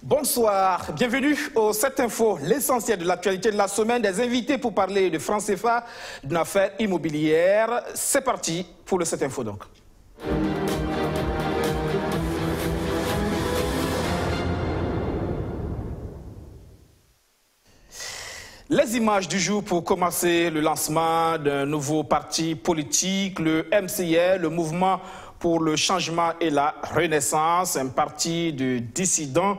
Bonsoir, bienvenue au 7 Info, l'essentiel de l'actualité de la semaine, des invités pour parler de francs CFA, d'une affaire immobilière. C'est parti pour le 7 Info donc. Les images du jour pour commencer le lancement d'un nouveau parti politique, le MCR, le Mouvement pour le changement et la renaissance, un parti de dissidents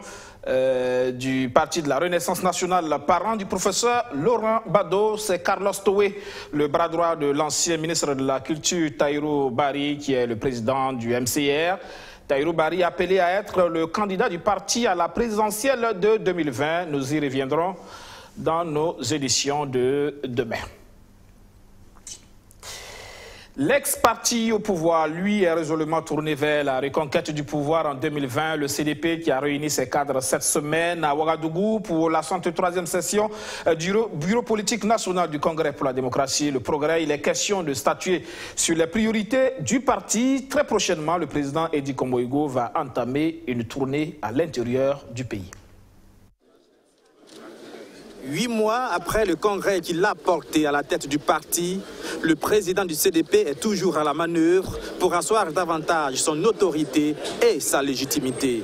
du parti de la Renaissance nationale, parent du professeur Laurent Gbagbo. C'est Carlos Toé, le bras droit de l'ancien ministre de la Culture Tahirou Barry, qui est le président du MCR. Tahirou Barry appelé à être le candidat du parti à la présidentielle de 2020. Nous y reviendrons dans nos éditions de demain. L'ex-parti au pouvoir, lui, est résolument tourné vers la reconquête du pouvoir en 2020. Le CDP qui a réuni ses cadres cette semaine à Ouagadougou pour la 63e session du Bureau politique national du Congrès pour la démocratie et le progrès. Il est question de statuer sur les priorités du parti. Très prochainement, le président Edi Kombo-Igbo va entamer une tournée à l'intérieur du pays. 8 mois après le congrès qui l'a porté à la tête du parti, le président du CDP est toujours à la manœuvre pour asseoir davantage son autorité et sa légitimité.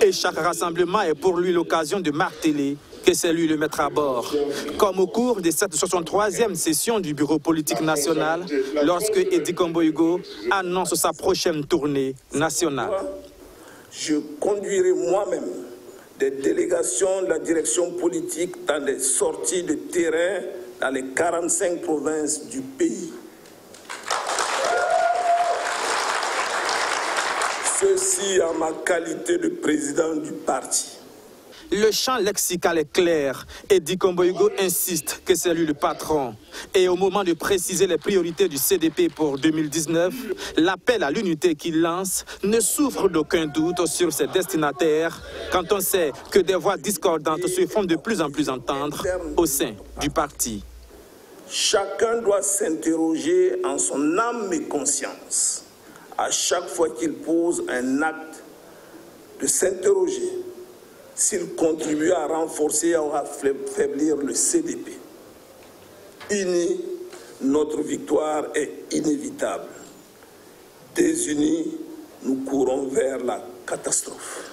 Et chaque rassemblement est pour lui l'occasion de marteler que c'est lui le maître à bord. Comme au cours de cette 63e session du Bureau politique national, lorsque Edi Kombo-Igbo annonce sa prochaine tournée nationale. Je conduirai moi-même des délégations de la direction politique dans des sorties de terrain dans les 45 provinces du pays. Ceci en ma qualité de président du parti. Le champ lexical est clair. Edi Kombo-Igbo insiste que c'est lui le patron. Et au moment de préciser les priorités du CDP pour 2019, l'appel à l'unité qu'il lance ne souffre d'aucun doute sur ses destinataires quand on sait que des voix discordantes se font de plus en plus entendre au sein du parti. Chacun doit s'interroger en son âme et conscience à chaque fois qu'il pose un acte, de s'interroger s'il contribue à renforcer ou à affaiblir le CDP. Unis, notre victoire est inévitable. Désunis, nous courons vers la catastrophe.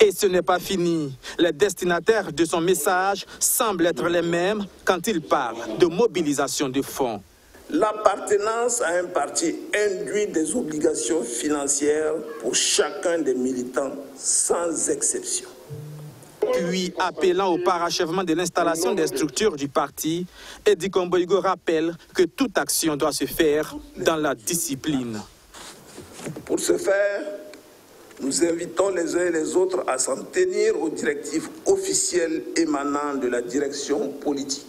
Et ce n'est pas fini. Les destinataires de son message semblent être les mêmes quand il parle de mobilisation de fonds. L'appartenance à un parti induit des obligations financières pour chacun des militants, sans exception. Puis, appelant au parachèvement de l'installation des structures du parti, Edi Kombo-Igbo rappelle que toute action doit se faire dans la discipline. Pour ce faire, nous invitons les uns et les autres à s'en tenir aux directives officielles émanant de la direction politique.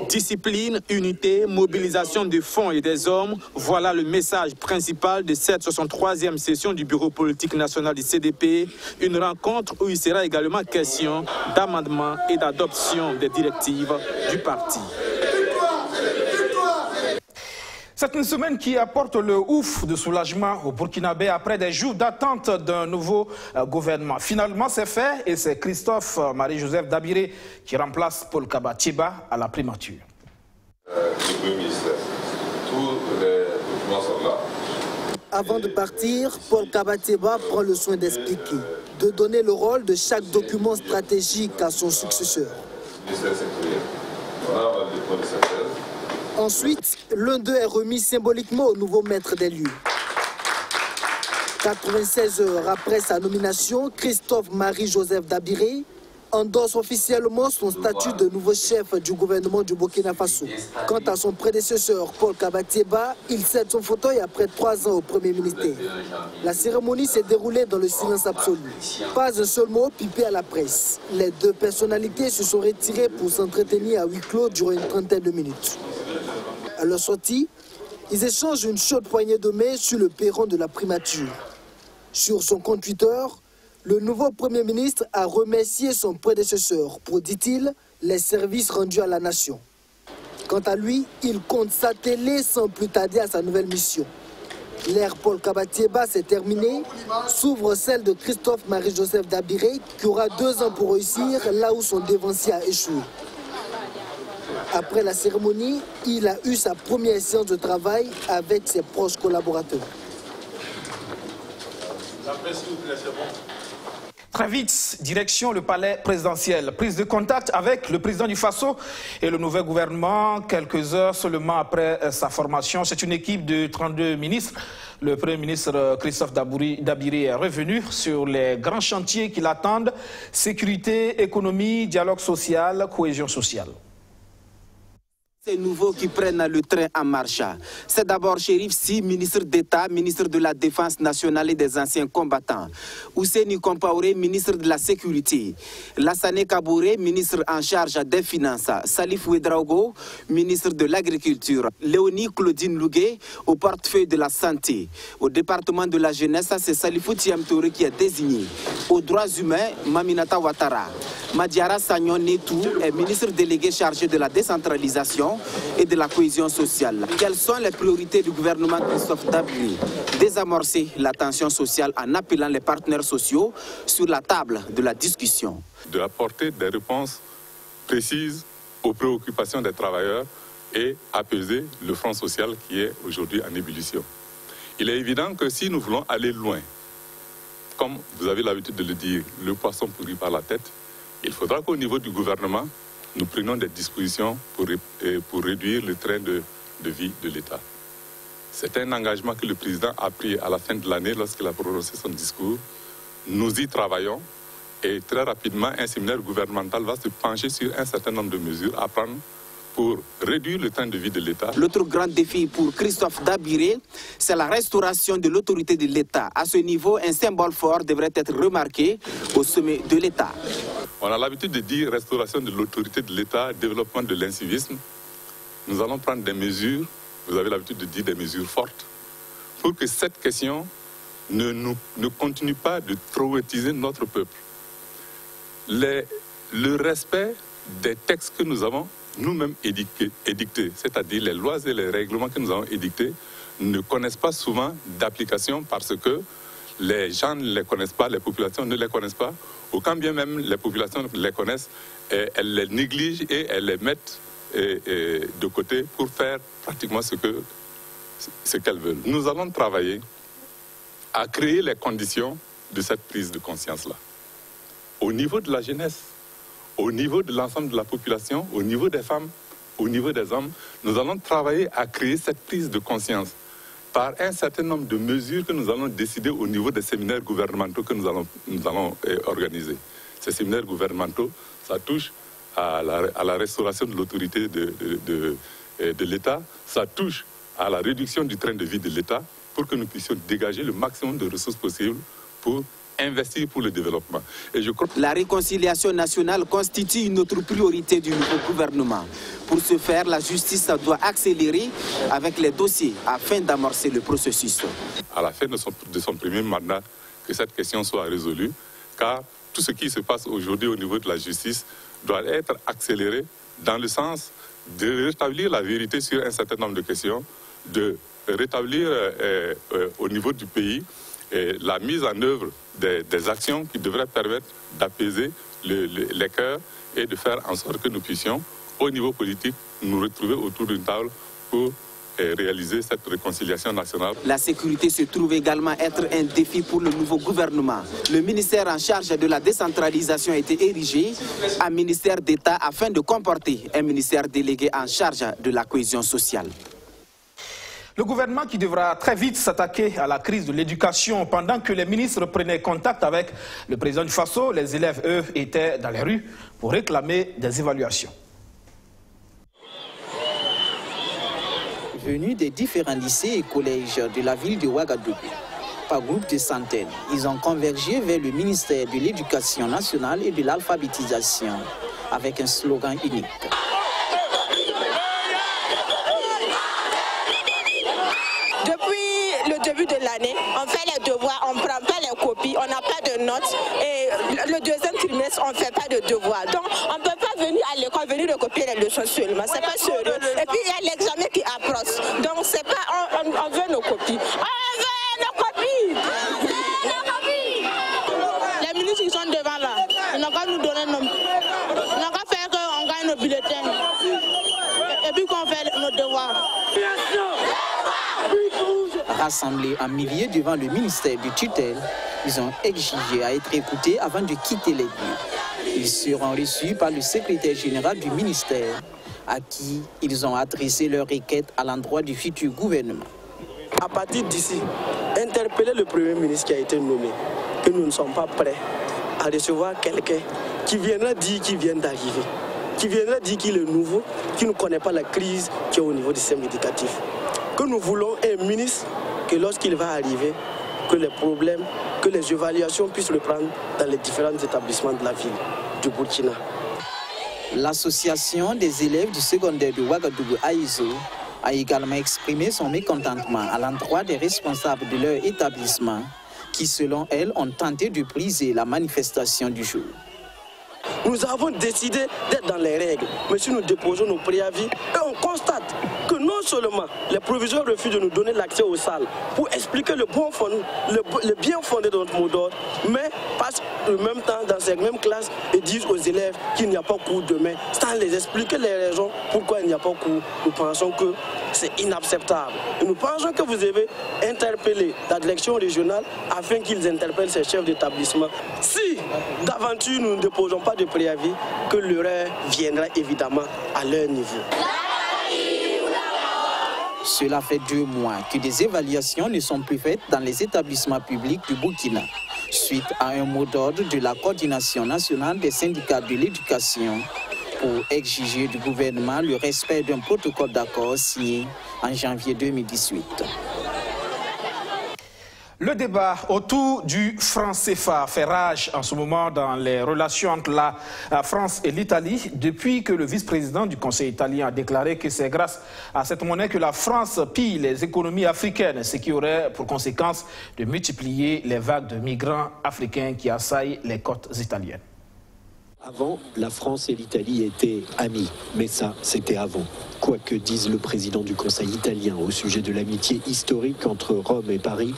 Discipline, unité, mobilisation des fonds et des hommes, voilà le message principal de cette 63e session du Bureau politique national du CDP, une rencontre où il sera également question d'amendement et d'adoption des directives du parti. C'est une semaine qui apporte le ouf de soulagement au Burkinabé après des jours d'attente d'un nouveau gouvernement. Finalement, c'est fait et c'est Christophe Marie-Joseph Dabiré qui remplace Paul Kaba-Thiéba à la primature. Le Premier ministre, tous les documents sont là. Avant de partir, Paul Kaba-Thiéba prend le soin d'expliquer, de donner le rôle de chaque document stratégique à son successeur. Ensuite, l'un d'eux est remis symboliquement au nouveau maître des lieux. 96 heures après sa nomination, Christophe Marie-Joseph Dabiré endosse officiellement son statut de nouveau chef du gouvernement du Burkina Faso. Quant à son prédécesseur, Paul Kaba-Thiéba, il cède son fauteuil après 3 ans au Premier ministère. La cérémonie s'est déroulée dans le silence absolu. Pas un seul mot pipé à la presse. Les deux personnalités se sont retirées pour s'entretenir à huis clos durant une trentaine de minutes. À leur sortie, ils échangent une chaude poignée de main sur le perron de la primature. Sur son compte Twitter, le nouveau Premier ministre a remercié son prédécesseur pour, dit-il, les services rendus à la nation. Quant à lui, il compte s'atteler sans plus tarder à sa nouvelle mission. L'ère Paul Kabatieba s'est terminée. S'ouvre celle de Christophe Marie-Joseph Dabiré qui aura 2 ans pour réussir là où son devancier a échoué. Après la cérémonie, il a eu sa première séance de travail avec ses proches collaborateurs. Très vite, direction le palais présidentiel. Prise de contact avec le président du Faso et le nouvel gouvernement quelques heures seulement après sa formation. C'est une équipe de 32 ministres. Le Premier ministre Christophe Dabiré est revenu sur les grands chantiers qui l'attendent. Sécurité, économie, dialogue social, cohésion sociale. Ces nouveaux qui prennent le train en marche. C'est d'abord Chérif Sy, ministre d'État, ministre de la Défense nationale et des anciens combattants. Ousseini Compaoré, ministre de la Sécurité. Lassane Kabouré, ministre en charge des Finances. Salif Ouedraogo, ministre de l'Agriculture. Léonie Claudine Lougué, au portefeuille de la Santé. Au département de la Jeunesse, c'est Salifou Thiam Touré qui est désigné. Aux droits humains, Maminata Ouattara. Madiara Sagnon Netou est ministre délégué chargé de la décentralisation et de la cohésion sociale. Quelles sont les priorités du gouvernement Christophe Dabiré? Désamorcer la tension sociale en appelant les partenaires sociaux sur la table de la discussion. De apporter des réponses précises aux préoccupations des travailleurs et apaiser le front social qui est aujourd'hui en ébullition. Il est évident que si nous voulons aller loin, comme vous avez l'habitude de le dire, le poisson pourrit par la tête, il faudra qu'au niveau du gouvernement, nous prenions des dispositions pour réduire le train de vie de l'État. C'est un engagement que le président a pris à la fin de l'année lorsqu'il a prononcé son discours. Nous y travaillons et très rapidement, un séminaire gouvernemental va se pencher sur un certain nombre de mesures à prendre pour réduire le train de vie de l'État. L'autre grand défi pour Christophe Dabiré, c'est la restauration de l'autorité de l'État. À ce niveau, un symbole fort devrait être remarqué au sommet de l'État. On a l'habitude de dire restauration de l'autorité de l'État, développement de l'incivisme. Nous allons prendre des mesures, vous avez l'habitude de dire des mesures fortes, pour que cette question ne continue pas de traumatiser notre peuple. Le respect des textes que nous avons nous-mêmes édictés, c'est-à-dire les lois et les règlements que nous avons édictés, ne connaissent pas souvent d'application parce que les gens ne les connaissent pas, les populations ne les connaissent pas, ou quand bien même les populations les connaissent, elles les négligent et elles les mettent de côté pour faire pratiquement ce qu'elles veulent. Nous allons travailler à créer les conditions de cette prise de conscience-là. Au niveau de la jeunesse, au niveau de l'ensemble de la population, au niveau des femmes, au niveau des hommes, nous allons travailler à créer cette prise de conscience par un certain nombre de mesures que nous allons décider au niveau des séminaires gouvernementaux que nous allons organiser. Ces séminaires gouvernementaux, ça touche à la restauration de l'autorité de l'État, ça touche à la réduction du train de vie de l'État pour que nous puissions dégager le maximum de ressources possibles pour investir pour le développement. Et je crois... La réconciliation nationale constitue une autre priorité du nouveau gouvernement. Pour ce faire, la justice doit accélérer avec les dossiers afin d'amorcer le processus. À la fin de son premier mandat, que cette question soit résolue, car tout ce qui se passe aujourd'hui au niveau de la justice doit être accéléré dans le sens de rétablir la vérité sur un certain nombre de questions, de rétablir au niveau du pays la mise en œuvre des actions qui devraient permettre d'apaiser les cœurs et de faire en sorte que nous puissions, au niveau politique, nous retrouver autour d'une table pour réaliser cette réconciliation nationale. La sécurité se trouve également être un défi pour le nouveau gouvernement. Le ministère en charge de la décentralisation a été érigé en ministère d'État afin de comporter un ministère délégué en charge de la cohésion sociale. Le gouvernement qui devra très vite s'attaquer à la crise de l'éducation. Pendant que les ministres prenaient contact avec le président du Faso, les élèves, eux, étaient dans les rues pour réclamer des évaluations. Venus des différents lycées et collèges de la ville de Ouagadougou, par groupe de centaines, ils ont convergé vers le ministère de l'Éducation nationale et de l'alphabétisation avec un slogan unique. Depuis le début de l'année, on fait les devoirs, on ne prend pas les copies, on n'a pas de notes et le deuxième trimestre, on ne fait pas de devoirs. Donc, on ne peut pas venir à l'école, venir recopier les leçons seulement, c'est pas sérieux. Et puis, il y a l'examen qui approche. Donc, c'est pas, on veut nos copies. On n'a qu'à nous donner on n'a qu'à faire qu'on gagne nos bulletins et puis qu'on fait nos devoirs. Rassemblés en milliers devant le ministère du tutelle, ils ont exigé à être écoutés avant de quitter les lieux. Ils seront reçus par le secrétaire général du ministère, à qui ils ont adressé leur requête à l'endroit du futur gouvernement. À partir d'ici, interpeller le Premier ministre qui a été nommé, que nous ne sommes pas prêts à recevoir quelqu'un qui viendra dire qu'il vient d'arriver, qui viendra dire qu'il est nouveau, qui ne connaît pas la crise qui est au niveau du système éducatif. Que nous voulons un ministre que lorsqu'il va arriver, que les problèmes, que les évaluations puissent le prendre dans les différents établissements de la ville du Burkina. L'association des élèves du secondaire de Ouagadougou AISO a également exprimé son mécontentement à l'endroit des responsables de leur établissement qui, selon elle, ont tenté de briser la manifestation du jour. Nous avons décidé d'être dans les règles, mais si nous déposons nos préavis et on constate que non seulement les proviseurs refusent de nous donner l'accès aux salles pour expliquer le bien fondé de notre mot d'ordre, mais passent en même temps dans ces mêmes classes et disent aux élèves qu'il n'y a pas cours demain, sans les expliquer les raisons pourquoi il n'y a pas cours. Nous pensons que c'est inacceptable. Et nous pensons que vous avez interpellé la direction régionale afin qu'ils interpellent ces chefs d'établissement. Si d'aventure nous ne déposons pas de préavis, que l'heure viendra évidemment à leur niveau. Cela fait 2 mois que des évaluations ne sont plus faites dans les établissements publics du Burkina, suite à un mot d'ordre de la coordination nationale des syndicats de l'éducation pour exiger du gouvernement le respect d'un protocole d'accord signé en janvier 2018. Le débat autour du franc CFA fait rage en ce moment dans les relations entre la France et l'Italie depuis que le vice-président du Conseil italien a déclaré que c'est grâce à cette monnaie que la France pille les économies africaines, ce qui aurait pour conséquence de multiplier les vagues de migrants africains qui assaillent les côtes italiennes. Avant, la France et l'Italie étaient amis, mais ça, c'était avant. Quoi que dise le président du Conseil italien au sujet de l'amitié historique entre Rome et Paris,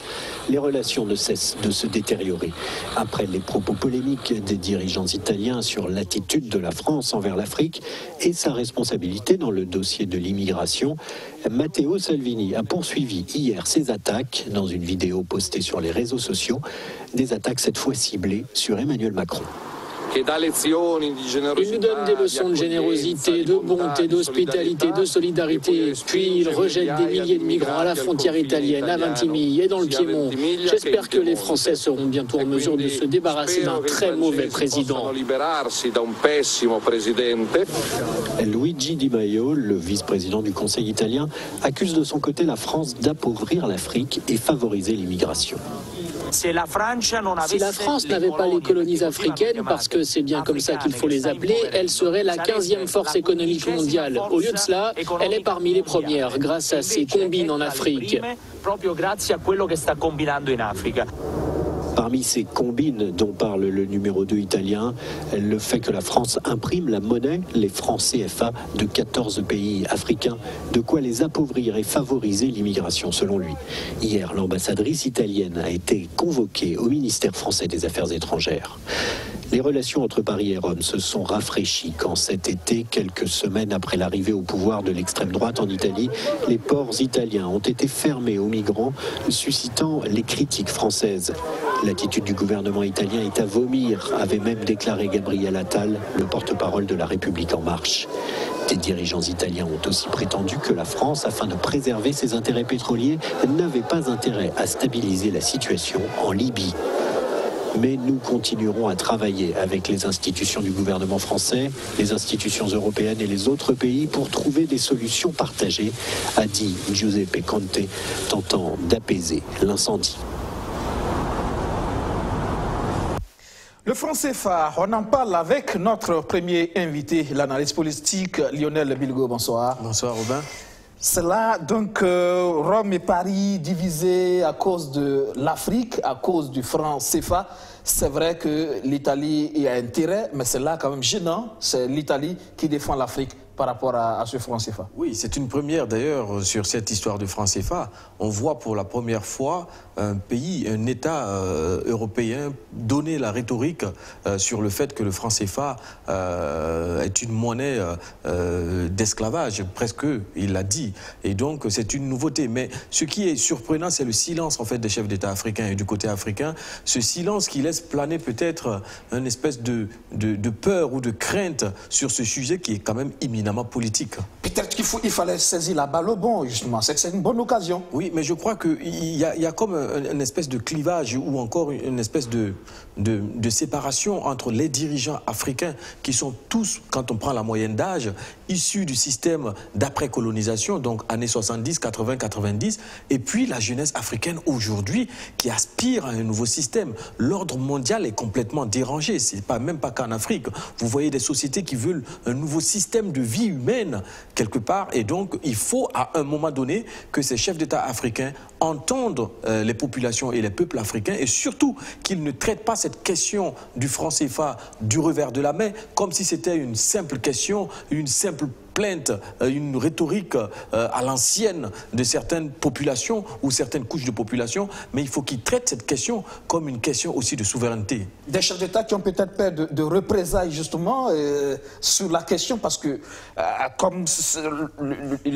les relations ne cessent de se détériorer. Après les propos polémiques des dirigeants italiens sur l'attitude de la France envers l'Afrique et sa responsabilité dans le dossier de l'immigration, Matteo Salvini a poursuivi hier ses attaques dans une vidéo postée sur les réseaux sociaux, des attaques cette fois ciblées sur Emmanuel Macron. Il nous donne des leçons de générosité, de bonté, d'hospitalité, de solidarité. Puis il rejette des milliers de migrants à la frontière italienne, à Ventimiglia et dans le Piémont. J'espère que les Français seront bientôt en mesure de se débarrasser d'un très mauvais président. Luigi Di Maio, le vice-président du Conseil italien, accuse de son côté la France d'appauvrir l'Afrique et favoriser l'immigration. Si la France n'avait pas les colonies africaines, parce que c'est bien comme ça qu'il faut les appeler, elle serait la 15e force économique mondiale. Au lieu de cela, elle est parmi les premières, grâce à ses combines en Afrique. Parmi ces combines dont parle le numéro 2 italien, le fait que la France imprime la monnaie, les francs CFA, de 14 pays africains, de quoi les appauvrir et favoriser l'immigration selon lui. Hier, l'ambassadrice italienne a été convoquée au ministère français des Affaires étrangères. Les relations entre Paris et Rome se sont rafraîchies quand cet été, quelques semaines après l'arrivée au pouvoir de l'extrême droite en Italie, les ports italiens ont été fermés aux migrants, suscitant les critiques françaises. L'attitude du gouvernement italien est à vomir, avait même déclaré Gabriel Attal, le porte-parole de La République En Marche. Des dirigeants italiens ont aussi prétendu que la France, afin de préserver ses intérêts pétroliers, n'avait pas intérêt à stabiliser la situation en Libye. Mais nous continuerons à travailler avec les institutions du gouvernement français, les institutions européennes et les autres pays pour trouver des solutions partagées, a dit Giuseppe Conte, tentant d'apaiser l'incendie. Le franc CFA, on en parle avec notre premier invité, l'analyste politique Lionel Bilgo. Bonsoir. Bonsoir Robin. C'est là donc Rome et Paris divisés à cause de l'Afrique, à cause du franc CFA. c'est vrai que l'Italie y a intérêt, mais c'est là quand même gênant. C'est l'Italie qui défend l'Afrique par rapport à ce franc CFA. Oui, c'est une première d'ailleurs sur cette histoire de franc CFA. On voit pour la première fois un pays, un État européen donner la rhétorique sur le fait que le franc CFA est une monnaie d'esclavage, presque, il l'a dit. Et donc c'est une nouveauté. Mais ce qui est surprenant, c'est le silence en fait des chefs d'État africains et du côté africain. Ce silence qui laisse planer peut-être une espèce de peur ou de crainte sur ce sujet qui est quand même imminent. Politique. Peut-être qu'il fallait saisir la balle au bon, justement. C'est une bonne occasion. Oui, mais je crois qu'il y a comme une espèce de clivage ou encore une espèce de séparation entre les dirigeants africains qui sont tous, quand on prend la moyenne d'âge, issus du système d'après-colonisation, donc années 70, 80, 90, et puis la jeunesse africaine aujourd'hui qui aspire à un nouveau système. L'ordre mondial est complètement dérangé. C'est même pas qu'en Afrique. Vous voyez des sociétés qui veulent un nouveau système de vie humaine quelque part, et donc il faut à un moment donné que ces chefs d'État africains entendent les populations et les peuples africains, et surtout qu'ils ne traitent pas cette question du franc CFA du revers de la main comme si c'était une simple question, une simple plainte, une rhétorique à l'ancienne de certaines populations ou certaines couches de population, mais il faut qu'ils traitent cette question comme une question aussi de souveraineté. Des chefs d'État qui ont peut-être peur de représailles justement sur la question, parce que comme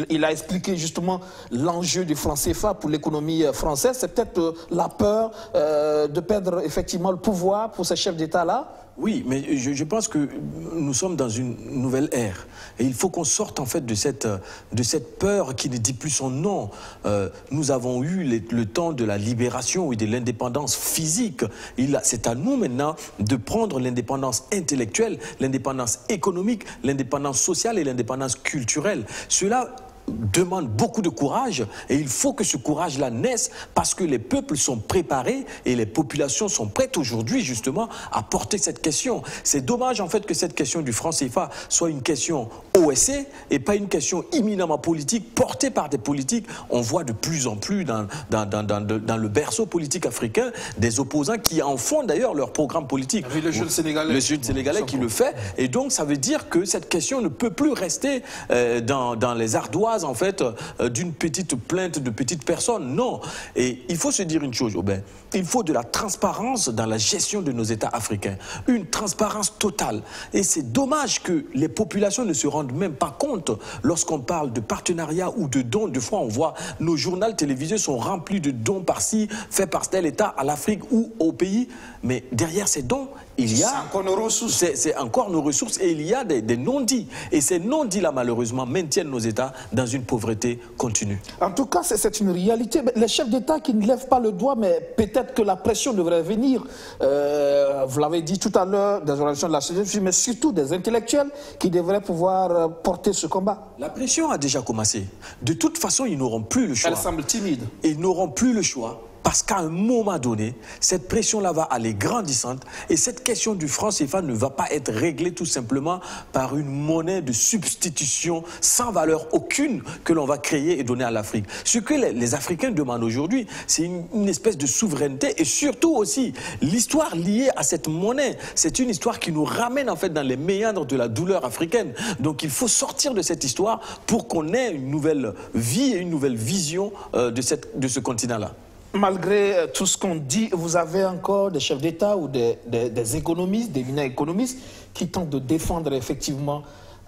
il a expliqué justement l'enjeu du franc CFA pour l'économie française, c'est peut-être la peur de perdre effectivement le pouvoir pour ces chefs d'État-là. Oui, mais je pense que nous sommes dans une nouvelle ère. Et il faut qu'on sorte en fait de cette peur qui ne dit plus son nom. Nous avons eu le temps de la libération et de l'indépendance physique. C'est à nous maintenant de prendre l'indépendance intellectuelle, l'indépendance économique, l'indépendance sociale et l'indépendance culturelle. Cela demande beaucoup de courage, et il faut que ce courage-là naisse parce que les peuples sont préparés et les populations sont prêtes aujourd'hui justement à porter cette question. C'est dommage en fait que cette question du franc CFA soit une question OSC et pas une question éminemment politique portée par des politiques. On voit de plus en plus dans le berceau politique africain des opposants qui en font d'ailleurs leur programme politique. Le jeune Sénégalais. Le jeune Sénégalais qui le fait, et donc ça veut dire que cette question ne peut plus rester dans les ardoises en fait d'une petite plainte de petites personnes. Non. Et il faut se dire une chose, Aubin, il faut de la transparence dans la gestion de nos États africains. Une transparence totale. Et c'est dommage que les populations ne se rendent même pas compte lorsqu'on parle de partenariat ou de dons. Des fois, on voit nos journaux télévisés sont remplis de dons par-ci, faits par tel État à l'Afrique ou au pays. Mais derrière ces dons, il y a... C'est encore nos ressources. C'est encore nos ressources, et il y a des non-dits. Et ces non-dits-là, malheureusement, maintiennent nos États dans une pauvreté continue. En tout cas, c'est une réalité. Les chefs d'État qui ne lèvent pas le doigt, mais peut-être que la pression devrait venir, vous l'avez dit tout à l'heure, des organisations de la société civile, mais surtout des intellectuels qui devraient pouvoir porter ce combat. La pression a déjà commencé. De toute façon, ils n'auront plus le choix. Elle semble timide. Ils n'auront plus le choix. Parce qu'à un moment donné, cette pression-là va aller grandissante, et cette question du franc CFA ne va pas être réglée tout simplement par une monnaie de substitution sans valeur aucune que l'on va créer et donner à l'Afrique. Ce que les Africains demandent aujourd'hui, c'est une espèce de souveraineté, et surtout aussi l'histoire liée à cette monnaie. C'est une histoire qui nous ramène en fait dans les méandres de la douleur africaine. Donc il faut sortir de cette histoire pour qu'on ait une nouvelle vie et une nouvelle vision de ce continent-là. Malgré tout ce qu'on dit, vous avez encore des chefs d'État ou des économistes, des éminents économistes qui tentent de défendre effectivement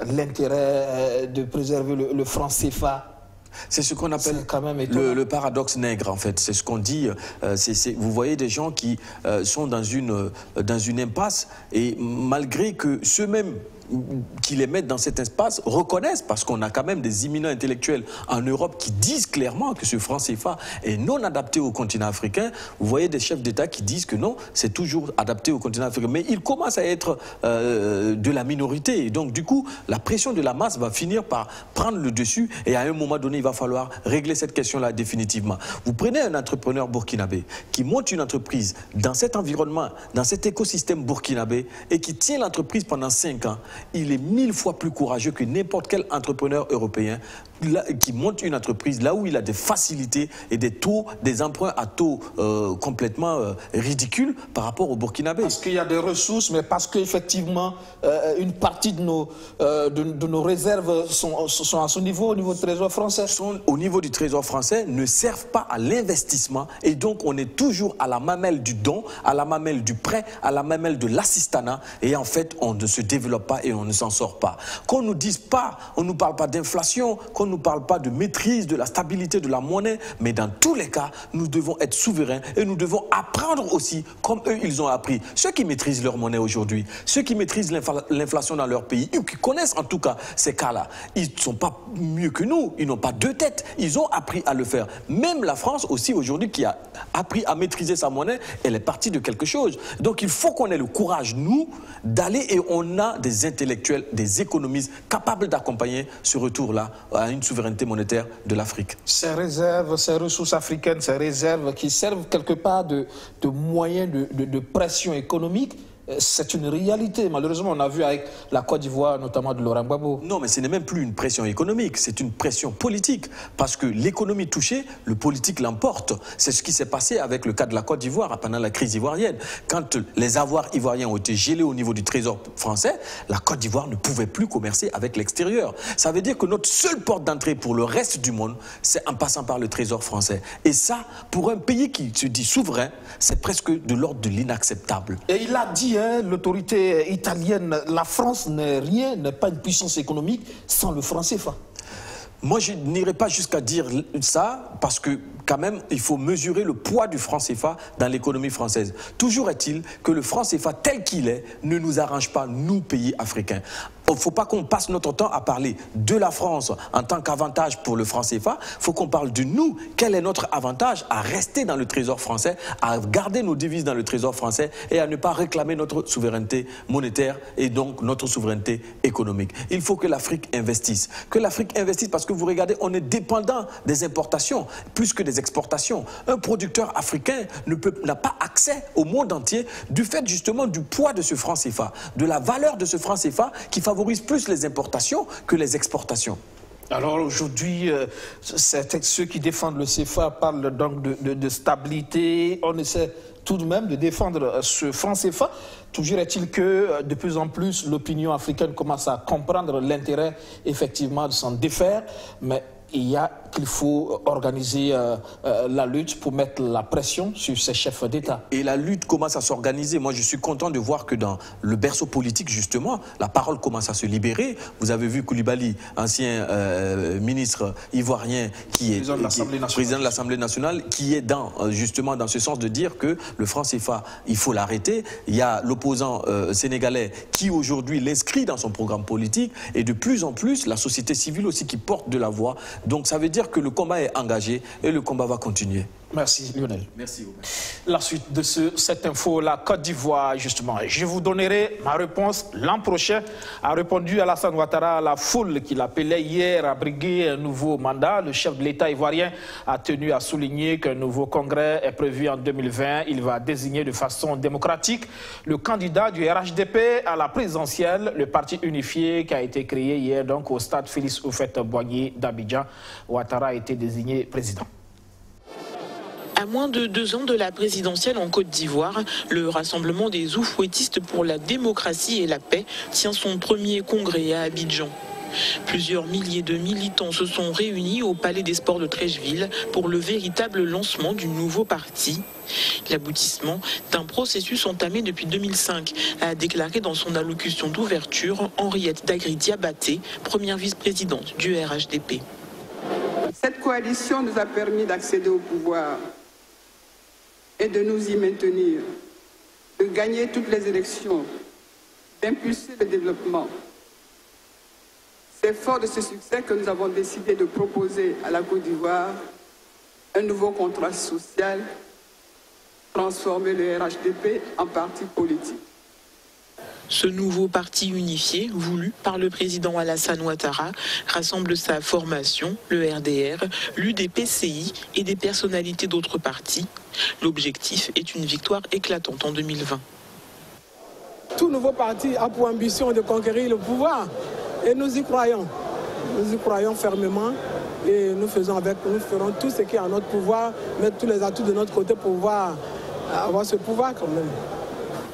l'intérêt de préserver le franc CFA. C'est ce qu'on appelle le paradoxe nègre, en fait. C'est ce qu'on dit. Vous voyez des gens qui sont dans une impasse, et malgré que ceux-mêmes qui les mettent dans cet espace reconnaissent, parce qu'on a quand même des éminents intellectuels en Europe qui disent clairement que ce franc CFA est non adapté au continent africain. Vous voyez des chefs d'État qui disent que non, c'est toujours adapté au continent africain. Mais il commence à être de la minorité. Et donc, du coup, la pression de la masse va finir par prendre le dessus, et à un moment donné, il va falloir régler cette question-là définitivement. Vous prenez un entrepreneur burkinabé qui monte une entreprise dans cet environnement, dans cet écosystème burkinabé, et qui tient l'entreprise pendant 5 ans. Il est 1000 fois plus courageux que n'importe quel entrepreneur européen qui monte une entreprise là où il a des facilités et des emprunts à taux complètement ridicules par rapport au Burkinabé. Parce qu'il y a des ressources, mais parce qu'effectivement, une partie de nos réserves sont à ce niveau, au niveau du Trésor français. Au niveau du Trésor français, ne servent pas à l'investissement et donc on est toujours à la mamelle du don, à la mamelle du prêt, à la mamelle de l'assistanat et en fait on ne se développe pas et on ne s'en sort pas. Qu'on nous dise pas, on nous parle pas d'inflation, qu'on nous parle pas de maîtrise de la stabilité de la monnaie, mais dans tous les cas, nous devons être souverains et nous devons apprendre aussi comme eux ils ont appris. Ceux qui maîtrisent leur monnaie aujourd'hui, ceux qui maîtrisent l'inflation dans leur pays, qui connaissent en tout cas ces cas-là, ils ne sont pas mieux que nous, ils n'ont pas deux têtes, ils ont appris à le faire. Même la France aussi aujourd'hui qui a appris à maîtriser sa monnaie, elle est partie de quelque chose. Donc il faut qu'on ait le courage, nous, d'aller et on a des intellectuels, des économistes capables d'accompagner ce retour-là à une souveraineté monétaire de l'Afrique. Ces réserves, ces ressources africaines, ces réserves qui servent quelque part de moyens de pression économique, c'est une réalité. Malheureusement, on a vu avec la Côte d'Ivoire, notamment de Laurent Gbagbo. Non, mais ce n'est même plus une pression économique, c'est une pression politique. Parce que l'économie touchée, le politique l'emporte. C'est ce qui s'est passé avec le cas de la Côte d'Ivoire pendant la crise ivoirienne. Quand les avoirs ivoiriens ont été gelés au niveau du Trésor français, la Côte d'Ivoire ne pouvait plus commercer avec l'extérieur. Ça veut dire que notre seule porte d'entrée pour le reste du monde, c'est en passant par le Trésor français. Et ça, pour un pays qui se dit souverain, c'est presque de l'ordre de l'inacceptable. Et il a dit, l'autorité italienne, la France n'est rien, n'est pas une puissance économique sans le franc CFA. Moi, je n'irai pas jusqu'à dire ça parce que quand même, il faut mesurer le poids du franc CFA dans l'économie française. Toujours est-il que le franc CFA tel qu'il est ne nous arrange pas, nous, pays africains. Il ne faut pas qu'on passe notre temps à parler de la France en tant qu'avantage pour le franc CFA. Il faut qu'on parle de nous. Quel est notre avantage à rester dans le trésor français, à garder nos devises dans le trésor français et à ne pas réclamer notre souveraineté monétaire et donc notre souveraineté économique. Il faut que l'Afrique investisse. Que l'Afrique investisse parce que vous regardez, on est dépendant des importations plus que des exportations. Un producteur africain n'a pas accès au monde entier du fait justement du poids de ce franc CFA, de la valeur de ce franc CFA qui favorise plus les importations que les exportations. Alors aujourd'hui, ceux qui défendent le CFA parlent donc de stabilité. On essaie tout de même de défendre ce franc CFA. Toujours est-il que de plus en plus l'opinion africaine commence à comprendre l'intérêt effectivement de s'en défaire, mais qu'il faut organiser la lutte pour mettre la pression sur ces chefs d'État. Et la lutte commence à s'organiser. Moi, je suis content de voir que dans le berceau politique, justement, la parole commence à se libérer. Vous avez vu Koulibaly, ancien ministre ivoirien, qui est président de l'Assemblée nationale, qui est justement dans ce sens de dire que le franc CFA, il faut l'arrêter. Il y a l'opposant sénégalais qui aujourd'hui l'inscrit dans son programme politique et de plus en plus, la société civile aussi qui porte de la voix. Donc ça veut dire que le combat est engagé et le combat va continuer. Merci Lionel. Merci. La suite de cette info, la Côte d'Ivoire justement. Je vous donnerai ma réponse l'an prochain. A répondu Alassane Ouattara à la foule qui l'appelait hier à briguer un nouveau mandat. Le chef de l'État ivoirien a tenu à souligner qu'un nouveau congrès est prévu en 2020. Il va désigner de façon démocratique le candidat du RHDP à la présidentielle, le parti unifié qui a été créé hier donc au stade Félix Houphouët-Boigny d'Abidjan. Ouattara a été désigné président. À moins de 2 ans de la présidentielle en Côte d'Ivoire, le Rassemblement des Oufouettistes pour la démocratie et la paix tient son premier congrès à Abidjan. Plusieurs milliers de militants se sont réunis au Palais des Sports de Treichville pour le véritable lancement du nouveau parti. L'aboutissement d'un processus entamé depuis 2005, a déclaré dans son allocution d'ouverture Henriette Dagri-Diabaté, première vice-présidente du RHDP. Cette coalition nous a permis d'accéder au pouvoir et de nous y maintenir, de gagner toutes les élections, d'impulser le développement. C'est fort de ce succès que nous avons décidé de proposer à la Côte d'Ivoire un nouveau contrat social, transformer le RHDP en parti politique. Ce nouveau parti unifié, voulu par le président Alassane Ouattara, rassemble sa formation, le RDR, l'UDPCI et des personnalités d'autres partis. L'objectif est une victoire éclatante en 2020. Tout nouveau parti a pour ambition de conquérir le pouvoir et nous y croyons. Nous y croyons fermement et nous ferons tout ce qui est en notre pouvoir, mettre tous les atouts de notre côté pour pouvoir avoir ce pouvoir quand même.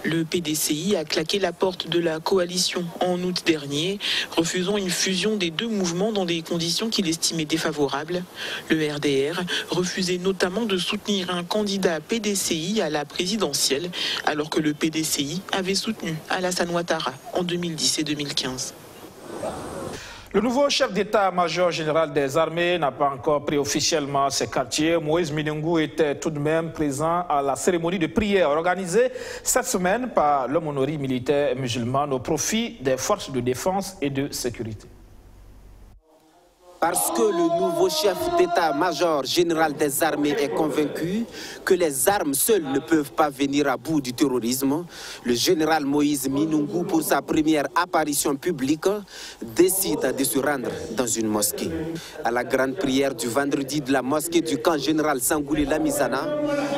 Le PDCI a claqué la porte de la coalition en août dernier, refusant une fusion des deux mouvements dans des conditions qu'il estimait défavorables. Le RDR refusait notamment de soutenir un candidat PDCI à la présidentielle, alors que le PDCI avait soutenu Alassane Ouattara en 2010 et 2015. Le nouveau chef d'état-major général des armées n'a pas encore pris officiellement ses quartiers. Moïse Minungou était tout de même présent à la cérémonie de prière organisée cette semaine par l'aumônerie militaire musulmane au profit des forces de défense et de sécurité. Parce que le nouveau chef d'état-major général des armées est convaincu que les armes seules ne peuvent pas venir à bout du terrorisme, le général Moïse Minungou, pour sa première apparition publique, décide de se rendre dans une mosquée. À la grande prière du vendredi de la mosquée du camp général Sangouli Lamizana,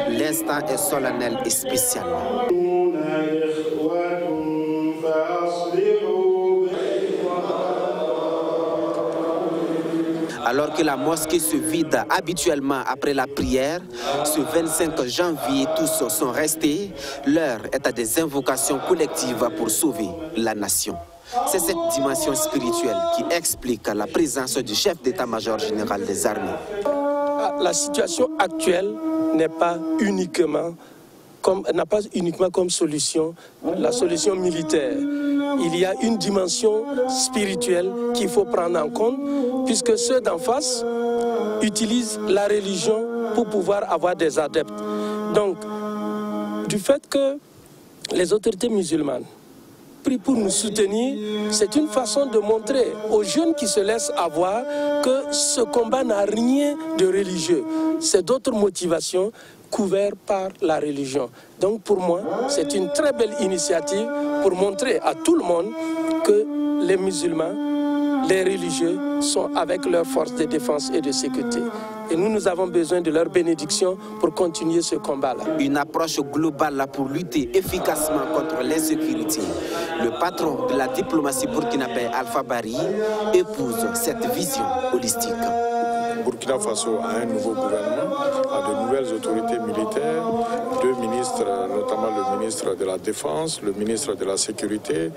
l'instant est solennel et spécial. Alors que la mosquée se vide habituellement après la prière, ce 25 janvier, tous sont restés. L'heure est à des invocations collectives pour sauver la nation. C'est cette dimension spirituelle qui explique la présence du chef d'état-major général des armées. La situation actuelle n'a pas uniquement comme solution la solution militaire. Il y a une dimension spirituelle qu'il faut prendre en compte, puisque ceux d'en face utilisent la religion pour pouvoir avoir des adeptes. Donc, du fait que les autorités musulmanes prient pour nous soutenir, c'est une façon de montrer aux jeunes qui se laissent avoir que ce combat n'a rien de religieux. C'est d'autres motivations couvertes par la religion. Donc pour moi, c'est une très belle initiative pour montrer à tout le monde que les musulmans, les religieux sont avec leurs forces de défense et de sécurité. Et nous avons besoin de leur bénédiction pour continuer ce combat-là. Une approche globale pour lutter efficacement contre l'insécurité. Le patron de la diplomatie burkinabé, Alpha Bari, épouse cette vision holistique. Burkina Faso a un nouveau gouvernement, a de nouvelles autorités militaires, deux ministres, notamment le ministre de la Défense, le ministre de la Sécurité,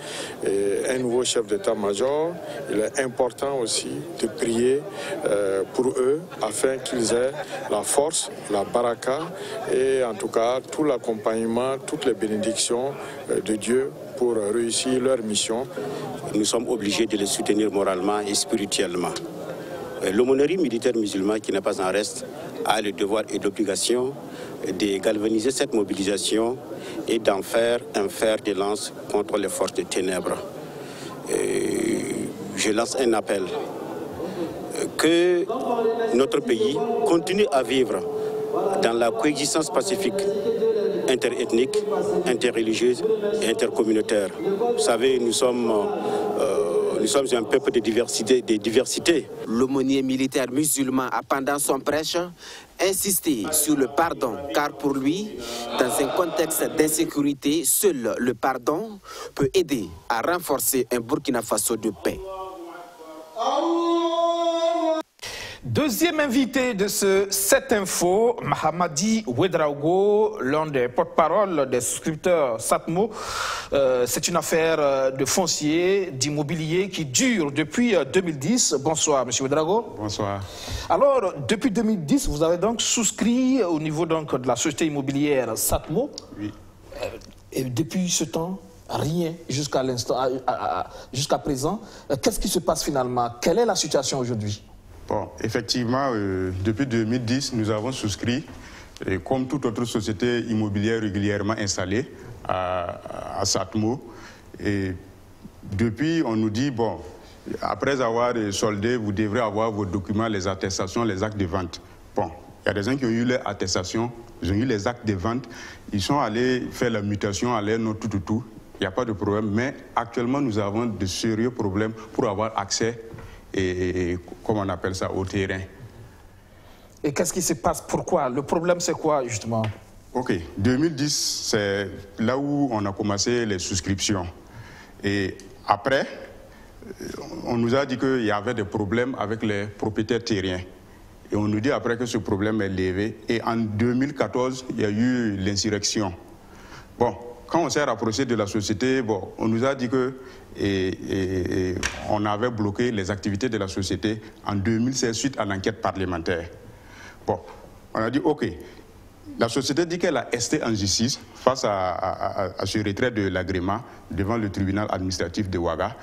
et un nouveau chef d'état-major. Il est important aussi de prier pour eux afin qu'ils aient la force, la baraka et en tout cas tout l'accompagnement, toutes les bénédictions de Dieu pour réussir leur mission. Nous sommes obligés de les soutenir moralement et spirituellement. L'aumônerie militaire musulmane, qui n'est pas en reste, a le devoir et l'obligation de galvaniser cette mobilisation et d'en faire un fer de lance contre les forces de ténèbres. Je lance un appel que notre pays continue à vivre dans la coexistence pacifique interethnique, interreligieuse et intercommunautaire. Vous savez, nous sommes un peuple de diversité. L'aumônier militaire musulman a, pendant son prêche, insisté sur le pardon, car pour lui, dans un contexte d'insécurité, seul le pardon peut aider à renforcer un Burkina Faso de paix. Deuxième invité de ce 7 Info, Mahamadi Ouedraogo, l'un des porte-parole des souscripteurs Satmo. C'est une affaire de foncier, d'immobilier qui dure depuis 2010. Bonsoir, M. Ouedraogo. Bonsoir. Alors, depuis 2010, vous avez donc souscrit au niveau donc, de la société immobilière Satmo. Oui. Et depuis ce temps, rien jusqu'à l'instant, jusqu'à présent. Qu'est-ce qui se passe finalement? Quelle est la situation aujourd'hui? Bon, effectivement, depuis 2010, nous avons souscrit, comme toute autre société immobilière régulièrement installée à Satmo. Et depuis, on nous dit, bon, après avoir soldé, vous devrez avoir vos documents, les attestations, les actes de vente. Bon, il y a des gens qui ont eu les attestations, ils ont eu les actes de vente, ils sont allés faire la mutation, aller non tout. Il n'y a pas de problème, mais actuellement, nous avons de sérieux problèmes pour avoir accès et comment on appelle ça, au terrain. Et qu'est-ce qui se passe? Pourquoi? Le problème, c'est quoi, justement? Ok, 2010, c'est là où on a commencé les souscriptions. Et après, on nous a dit qu'il y avait des problèmes avec les propriétaires terriens. Et on nous dit après que ce problème est levé. Et en 2014, il y a eu l'insurrection. Bon, quand on s'est rapproché de la société, bon, on nous a dit que on avait bloqué les activités de la société en 2016 suite à l'enquête parlementaire. Bon, on a dit OK. La société dit qu'elle a esté en justice face à ce retrait de l'agrément devant le tribunal administratif de Ouaga.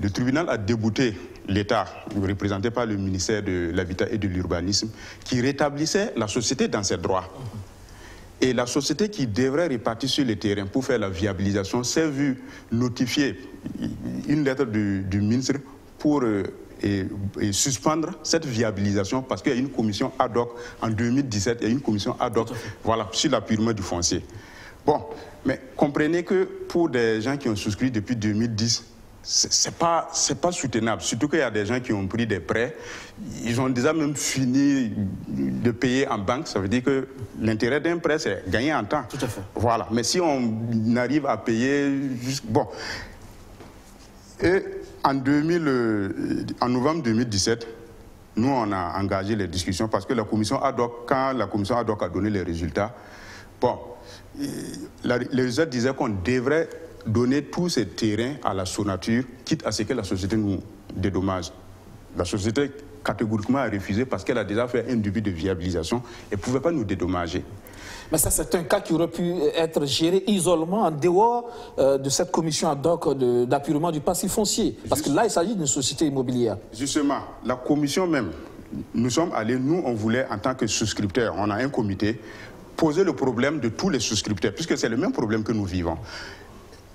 Le tribunal a débouté l'État, représenté par le ministère de l'Habitat et de l'Urbanisme, qui rétablissait la société dans ses droits. Et la société qui devrait répartir sur le terrain pour faire la viabilisation s'est vue notifier une lettre du ministre pour suspendre cette viabilisation parce qu'il y a une commission ad hoc en 2017, il y a une commission ad hoc voilà, sur l'appurement du foncier. Bon, mais comprenez que pour des gens qui ont souscrit depuis 2010, c'est pas soutenable, surtout qu'il y a des gens qui ont pris des prêts, ils ont déjà même fini de payer en banque, ça veut dire que l'intérêt d'un prêt c'est gagner en temps. Tout à fait. Voilà, mais si on arrive à payer, bon, et en novembre 2017, nous on a engagé les discussions parce que la commission ad hoc, quand la commission ad hoc a donné les résultats, bon, les résultats disaient qu'on devrait donner tous ces terrains à la Sonature, quitte à ce que la société nous dédommage. La société catégoriquement a refusé parce qu'elle a déjà fait un début de viabilisation et ne pouvait pas nous dédommager. Mais ça, c'est un cas qui aurait pu être géré isolément en dehors de cette commission ad hoc d'appurement du passif foncier. Parce que là, il s'agit d'une société immobilière. Justement, la commission même, nous sommes allés, nous, on voulait, en tant que souscripteurs, on a un comité, poser le problème de tous les souscripteurs, puisque c'est le même problème que nous vivons.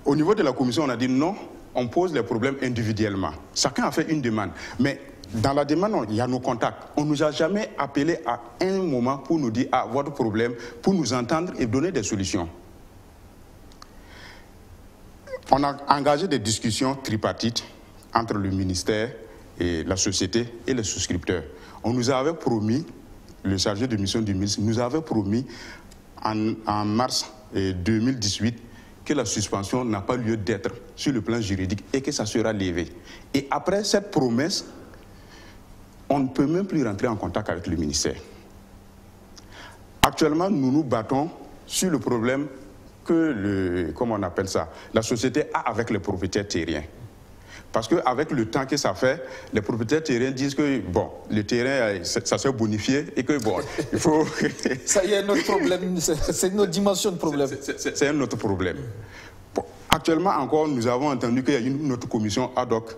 Au niveau de la commission, on a dit non, on pose les problèmes individuellement. Chacun a fait une demande. Mais dans la demande, il y a nos contacts. On ne nous a jamais appelé à un moment pour nous dire « Ah, votre problème », pour nous entendre et donner des solutions. On a engagé des discussions tripartites entre le ministère et la société et les souscripteurs. On nous avait promis, le chargé de mission du ministre nous avait promis en mars 2018 que la suspension n'a pas lieu d'être sur le plan juridique et que ça sera levé. Et après cette promesse, on ne peut même plus rentrer en contact avec le ministère. Actuellement, nous nous battons sur le problème que comment on appelle ça, la société a avec les propriétaires terriens. Parce qu'avec le temps que ça fait, les propriétaires terriens disent que bon, le terrain, ça s'est bonifié et que bon, il faut... Ça y est, un autre problème, c'est une autre dimension de problème. C'est un autre problème. Bon, actuellement encore, nous avons entendu qu'il y a une autre commission ad hoc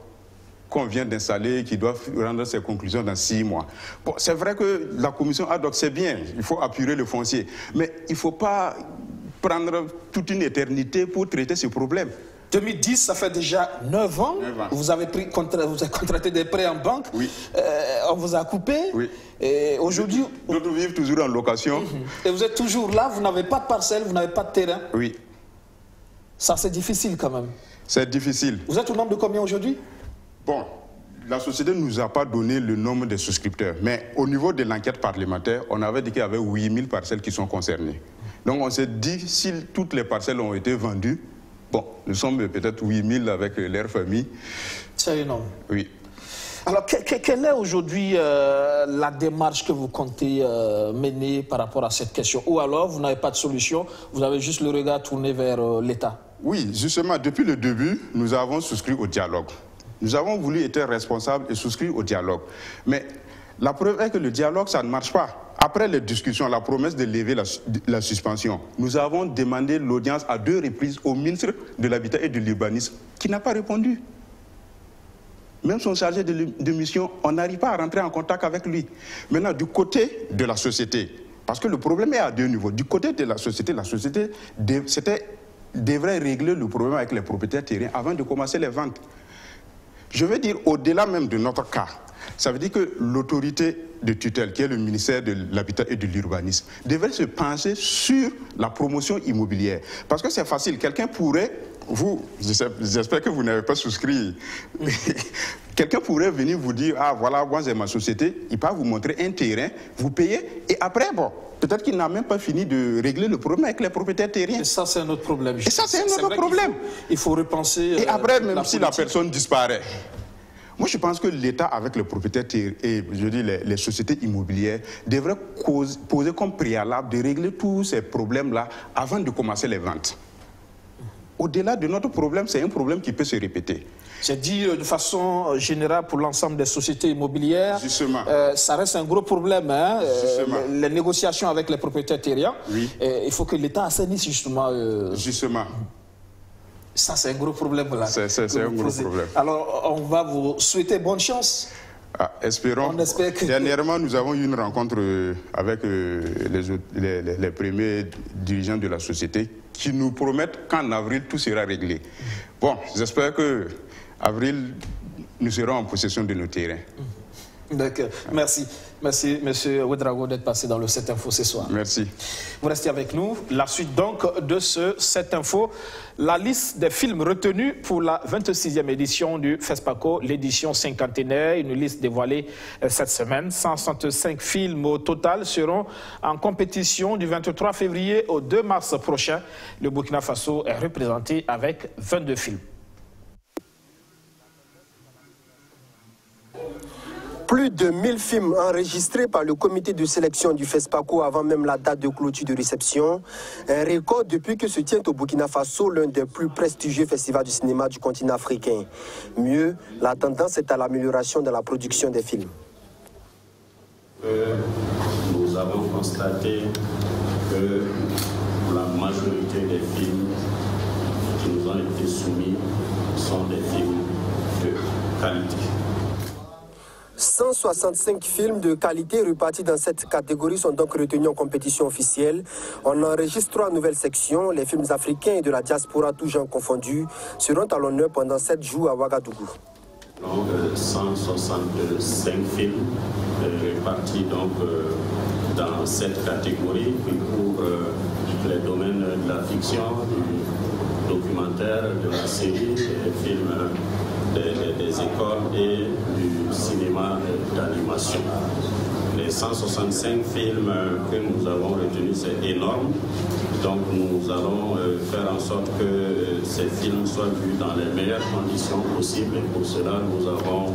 qu'on vient d'installer qui doit rendre ses conclusions dans 6 mois. Bon, c'est vrai que la commission ad hoc, c'est bien, il faut apurer le foncier, mais il ne faut pas prendre toute une éternité pour traiter ce problème. 2010, ça fait déjà 9 ans. 9 ans. Vous avez contracté des prêts en banque. Oui. On vous a coupé. Oui. Et aujourd'hui... D'autres vivent toujours en location. Et vous êtes toujours là, vous n'avez pas de parcelle, vous n'avez pas de terrain. Oui. Ça, c'est difficile quand même. C'est difficile. Vous êtes au nombre de combien aujourd'hui? Bon, la société ne nous a pas donné le nombre de souscripteurs. Mais au niveau de l'enquête parlementaire, on avait dit qu'il y avait 8000 parcelles qui sont concernées. Donc on s'est dit, si toutes les parcelles ont été vendues, bon, nous sommes peut-être 8000 avec leur famille. C'est énorme. Oui. Alors, quelle est aujourd'hui la démarche que vous comptez mener par rapport à cette question? Ou alors, vous n'avez pas de solution, vous avez juste le regard tourné vers l'État? Oui, justement, depuis le début, nous avons souscrit au dialogue. Nous avons voulu être responsables et souscrire au dialogue. Mais la preuve est que le dialogue, ça ne marche pas. Après les discussions, la promesse de lever la suspension, nous avons demandé l'audience à 2 reprises au ministre de l'Habitat et de l'Urbanisme qui n'a pas répondu. Même son chargé de mission, on n'arrive pas à rentrer en contact avec lui. Maintenant, du côté de la société, parce que le problème est à 2 niveaux. Du côté de la société devrait régler le problème avec les propriétaires terriens avant de commencer les ventes. Je veux dire, au-delà même de notre cas, ça veut dire que l'autorité de tutelle, qui est le ministère de l'Habitat et de l'Urbanisme, devrait se pencher sur la promotion immobilière. Parce que c'est facile, quelqu'un pourrait, j'espère que vous n'avez pas souscrit, quelqu'un pourrait venir vous dire, ah voilà, moi j'ai ma société, il peut vous montrer un terrain, vous payez, et après, bon, peut-être qu'il n'a même pas fini de régler le problème avec les propriétaires terriens. Et ça, c'est un autre problème. Et ça, c'est un autre problème. Il faut repenser... Et après, même si la personne disparaît, Moi, je pense que l'État, avec les propriétaires et je dis les sociétés immobilières, devrait poser comme préalable de régler tous ces problèmes-là avant de commencer les ventes. Au-delà de notre problème, c'est un problème qui peut se répéter. J'ai dit de façon générale pour l'ensemble des sociétés immobilières. Justement. Ça reste un gros problème, hein, les négociations avec les propriétaires terriens. Oui. Il faut que l'État assainisse justement. Justement. Ça, c'est un gros problème. C'est un gros problème. Alors, on va vous souhaiter bonne chance. Ah, espérons. On espère que... Dernièrement, nous avons eu une rencontre avec les premiers dirigeants de la société qui nous promettent qu'en avril, tout sera réglé. Bon, j'espère qu'avril, nous serons en possession de nos terrains. D'accord. Merci. Merci, M. Ouedraogo, d'être passé dans le 7 Info ce soir. Merci. Vous restez avec nous. La suite donc de ce 7 Info, la liste des films retenus pour la 26e édition du FESPACO, l'édition cinquantenaire, une liste dévoilée cette semaine. 165 films au total seront en compétition du 23 février au 2 mars prochain. Le Burkina Faso est représenté avec 22 films. Plus de 1000 films enregistrés par le comité de sélection du FESPACO avant même la date de clôture de réception. Un record depuis que se tient au Burkina Faso l'un des plus prestigieux festivals du cinéma du continent africain. Mieux, la tendance est à l'amélioration de la production des films. Nous avons constaté que la majorité des films qui nous ont été soumis sont des films de qualité. 165 films de qualité répartis dans cette catégorie sont donc retenus en compétition officielle. On enregistre 3 nouvelles sections. Les films africains et de la diaspora, tous genres confondus, seront à l'honneur pendant 7 jours à Ouagadougou. Donc 165 films répartis donc, dans cette catégorie qui couvre les domaines de la fiction, du documentaire, de la série, des films des écoles et du cinéma d'animation. Les 165 films que nous avons retenus, c'est énorme. Donc nous allons faire en sorte que ces films soient vus dans les meilleures conditions possibles. Et pour cela, nous avons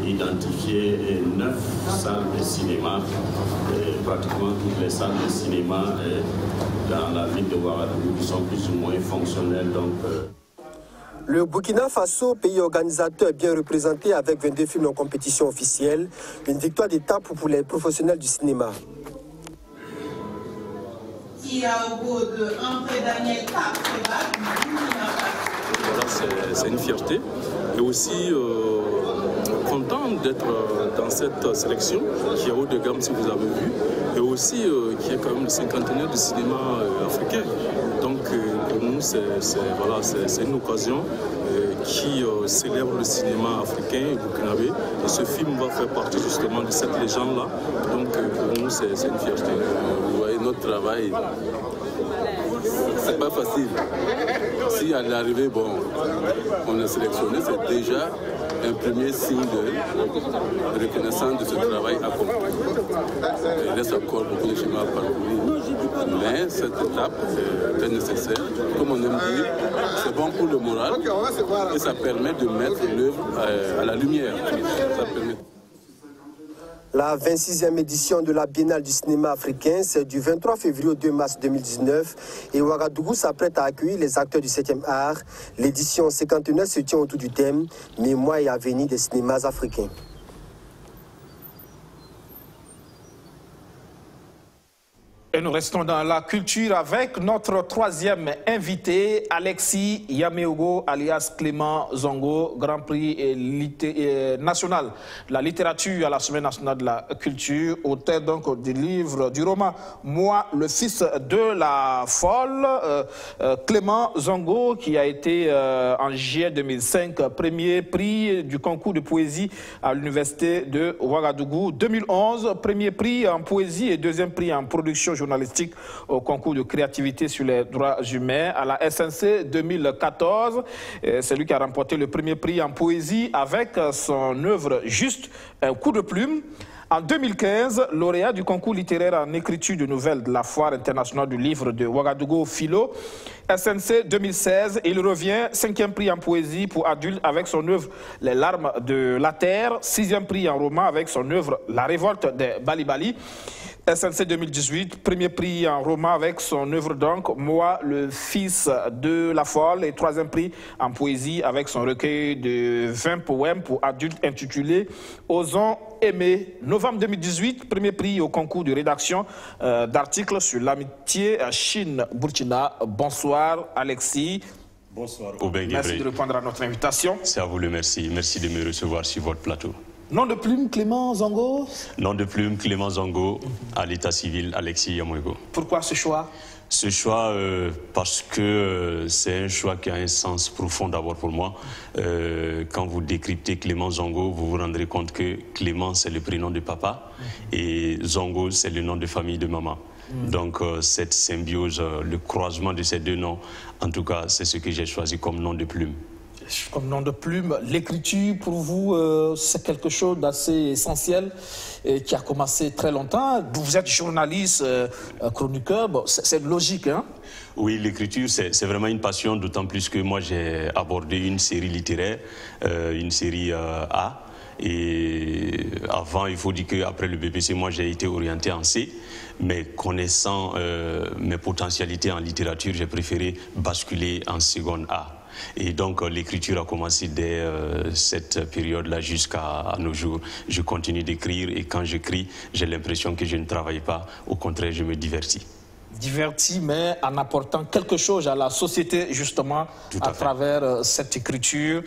identifié 9 salles de cinéma, pratiquement toutes les salles de cinéma dans la ville de Ouagadougou qui sont plus ou moins fonctionnelles. Donc, le Burkina Faso, pays organisateur bien représenté avec 22 films en compétition officielle, une victoire d'étape pour les professionnels du cinéma. Voilà, c'est une fierté et aussi content d'être dans cette sélection qui est haut de gamme si vous avez vu et aussi qui est quand même le cinquantenaire du cinéma africain. Donc pour nous c'est une occasion qui célèbre le cinéma africain et burkinabé et ce film va faire partie justement de cette légende-là. Donc pour nous c'est une fierté. Vous voyez notre travail, c'est pas facile. Si à l'arrivée, bon, on est sélectionné, c'est déjà un premier signe de reconnaissance de ce travail accompli. Il reste encore beaucoup de chemin à parcourir, mais cette étape est nécessaire. Comme on aime dire, c'est bon pour le moral et ça permet de mettre l'œuvre à la lumière. Ça permet... La 26e édition de la Biennale du cinéma africain, c'est du 23 février au 2 mars 2019 et Ouagadougou s'apprête à accueillir les acteurs du 7e art. L'édition 59 se tient autour du thème « Mémoire et avenir des cinémas africains ». Et nous restons dans la culture avec notre troisième invité, Alexis Yameogo, alias Clément Zongo, Grand Prix national de la littérature à la Semaine nationale de la culture, auteur donc du livre, du roman « Moi, le fils de la folle ». Clément Zongo, qui a été en juillet 2005 premier prix du concours de poésie à l'université de Ouagadougou. 2011, premier prix en poésie et deuxième prix en production journalistique au concours de créativité sur les droits humains à la SNC 2014. C'est lui qui a remporté le premier prix en poésie avec son œuvre Juste un coup de plume. En 2015, lauréat du concours littéraire en écriture de nouvelles de la Foire internationale du livre de Ouagadougou Philo, SNC 2016, il revient 5e prix en poésie pour adultes avec son œuvre Les larmes de la terre, 6e prix en roman avec son œuvre La révolte des Bali-Bali. SNC 2018, premier prix en roman avec son œuvre donc Moi, le fils de la folle, et 3e prix en poésie avec son recueil de 20 poèmes pour adultes intitulé Osons aimer. Novembre 2018, premier prix au concours de rédaction d'articles sur l'amitié Chine-Burkina. Bonsoir Alexis. Bonsoir Aubin Guébré. Merci de répondre à notre invitation. C'est à vous le merci. Merci de me recevoir sur votre plateau. Nom de plume, Clément Zongo. Nom de plume, Clément Zongo, à l'état civil, Alexis Yamoego. Pourquoi ce choix? Ce choix, parce que c'est un choix qui a un sens profond d'abord pour moi. Quand vous décryptez Clément Zongo, vous vous rendrez compte que Clément, c'est le prénom de papa et Zongo, c'est le nom de famille de maman. Donc cette symbiose, le croisement de ces deux noms, en tout cas, c'est ce que j'ai choisi comme nom de plume. Comme nom de plume, l'écriture pour vous, c'est quelque chose d'assez essentiel et qui a commencé très longtemps. Vous êtes journaliste, chroniqueur, bon, c'est logique, hein? Oui, l'écriture, c'est vraiment une passion, d'autant plus que moi j'ai abordé une série littéraire, une série A. Et avant, il faut dire qu'après le BPC, moi j'ai été orienté en C, mais connaissant mes potentialités en littérature, j'ai préféré basculer en seconde A. Et donc l'écriture a commencé dès cette période-là jusqu'à nos jours. Je continue d'écrire et quand j'écris, j'ai l'impression que je ne travaille pas. Au contraire, je me divertis. Diverti, mais en apportant quelque chose à la société, justement, à travers cette écriture.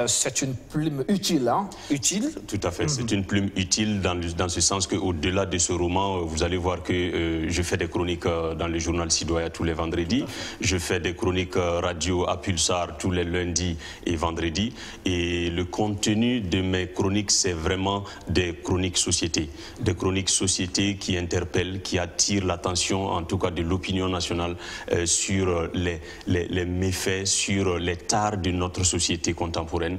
C'est une plume utile, hein? Utile. Tout à fait, c'est une plume utile dans ce sens qu'au-delà de ce roman, vous allez voir que je fais des chroniques dans le journal Sidoya tous les vendredis. Je fais des chroniques radio à Pulsar tous les lundis et vendredis. Et le contenu de mes chroniques, c'est vraiment des chroniques société. Des chroniques société qui interpellent, qui attirent l'attention, en tout cas de l'opinion nationale, sur les méfaits, sur les tares de notre société contemporaine.